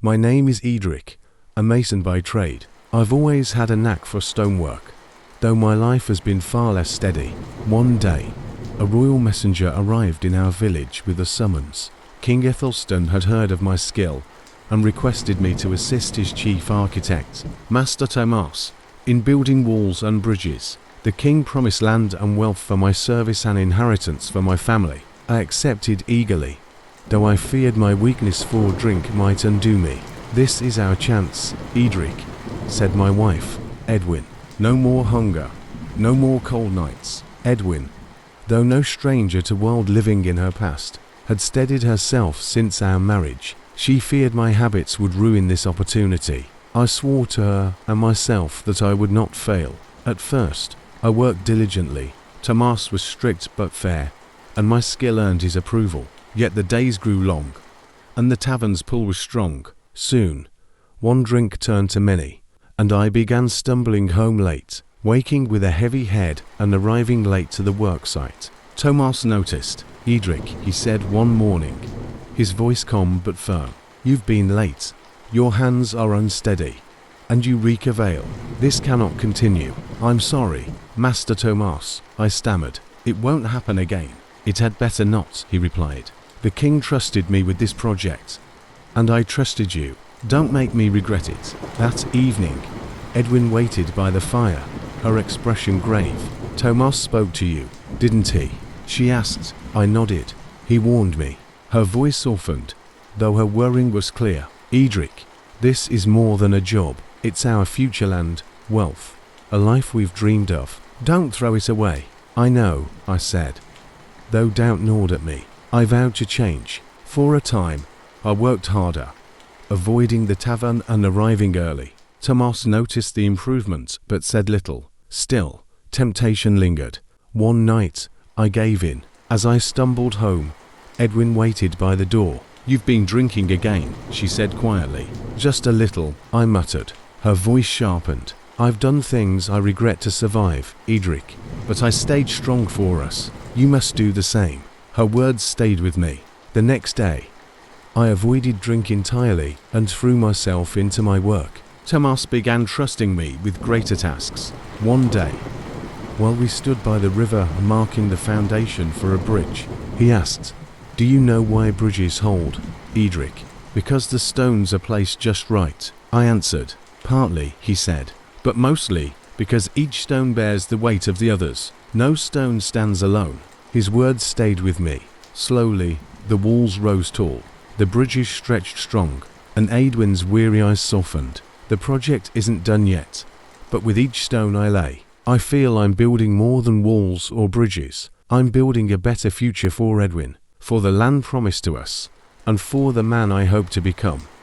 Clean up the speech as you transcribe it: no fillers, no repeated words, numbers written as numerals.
My name is Eadric, a mason by trade. I've always had a knack for stonework, though my life has been far less steady. One day, a royal messenger arrived in our village with a summons. King Aethelstan had heard of my skill and requested me to assist his chief architect, Master Tomas, in building walls and bridges. The king promised land and wealth for my service and inheritance for my family. I accepted eagerly, though I feared my weakness for drink might undo me. "This is our chance, Eadric," said my wife, Aedwyn. "No more hunger, no more cold nights." Aedwyn, though no stranger to world living in her past, had steadied herself since our marriage. She feared my habits would ruin this opportunity. I swore to her and myself that I would not fail. At first, I worked diligently. Tomas was strict but fair, and my skill earned his approval. Yet the days grew long, and the tavern's pull was strong. Soon, one drink turned to many, and I began stumbling home late, waking with a heavy head and arriving late to the worksite. Tomas noticed. "Eadric," he said one morning, his voice calm but firm, "you've been late. Your hands are unsteady, and you reek of ale. This cannot continue." "I'm sorry, Master Tomas," I stammered. "It won't happen again." "It had better not," he replied. "The king trusted me with this project, and I trusted you. Don't make me regret it." That evening, Aedwyn waited by the fire, her expression grave. "Tomas spoke to you, didn't he?" she asked. I nodded. "He warned me." Her voice softened, though her worrying was clear. "Eadric, this is more than a job. It's our future land, wealth, a life we've dreamed of. Don't throw it away." "I know," I said, though doubt gnawed at me. I vowed to change. For a time, I worked harder, avoiding the tavern and arriving early. Tomas noticed the improvement but said little. Still, temptation lingered. One night, I gave in. As I stumbled home, Aedwyn waited by the door. "You've been drinking again," she said quietly. "Just a little," I muttered. Her voice sharpened. "I've done things I regret to survive, Eadric, but I stayed strong for us. You must do the same." Her words stayed with me. The next day, I avoided drink entirely and threw myself into my work. Tomas began trusting me with greater tasks. One day, while we stood by the river marking the foundation for a bridge, he asked, "Do you know why bridges hold, Eadric?" "Because the stones are placed just right," I answered. "Partly," he said, "but mostly because each stone bears the weight of the others. No stone stands alone." His words stayed with me. Slowly, the walls rose tall, the bridges stretched strong, and Aedwyn's weary eyes softened. The project isn't done yet, but with each stone I lay, I feel I'm building more than walls or bridges. I'm building a better future for Aedwyn, for the land promised to us, and for the man I hope to become.